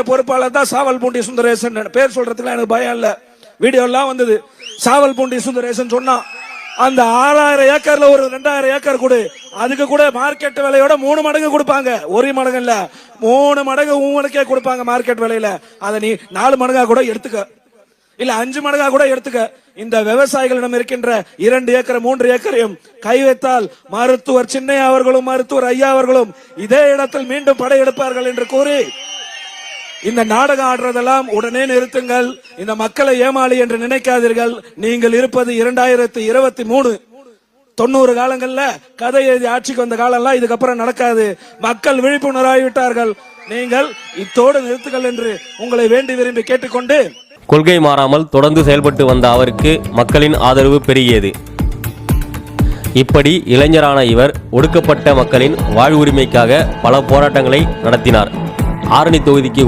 பொறுப்பாளர் தான் சாவல்பூண்டி சுந்தரேசன். பேர் சொல்றதுக்கு எனக்கு பயம் இல்ல, வீடியோ எல்லாம் வந்தது. சாவல்பூண்டி சுந்தரேசன் சொன்னா அந்த 6000 ஏக்கர்ல ஒரு 2000 ஏக்கர் கொடு, அதுக்கு கூட மார்க்கெட் விலையோட 3 மடங்கு கொடுப்பாங்க. 1 மடங்கு இல்ல, 3 மடங்கு உங்களுக்கே கொடுப்பாங்க மார்க்கெட் விலையில. அதை நீ 4 மடங்கா கூட எடுத்துக்க, இல்ல 5 மடங்கா கூட எடுத்துக்க. இந்த விவசாயிகளிடம் இருக்கின்ற 2 ஏக்கர் 3 ஏக்கரையும் கை வைத்தால் மருத்துவர் சின்னையா அவர்களும் மருத்துவர் ஐயா அவர்களும் இதே இடத்தில் மீண்டும் படையெடுப்பார்கள் என்று கூறி இந்த நாடகம் ஆடுறதெல்லாம் உடனே நிறுத்துங்கள். இந்த மக்களை ஏமாளி என்று நினைக்காதீர்கள். நீங்கள் இருப்பது 2023. 90 காலங்கள்ல கதை எழுதி ஆட்சிக்கு வந்த காலம்லாம் இதுக்கப்புறம் நடக்காது. மக்கள் விழிப்புணர்வாகிவிட்டார்கள். நீங்கள் இத்தோடு நிறுத்துங்கள் என்று உங்களை வேண்டி விரும்பி கேட்டுக்கொண்டு, கொள்கை மாறாமல் தொடர்ந்து செயல்பட்டு வந்த அவருக்கு மக்களின் ஆதரவு பெருகியது. இப்படி இளைஞரான இவர் ஒடுக்கப்பட்ட மக்களின் வாழ்வுரிமைக்காக பல போராட்டங்களை நடத்தினார். ஆரணி தொகுதிக்கு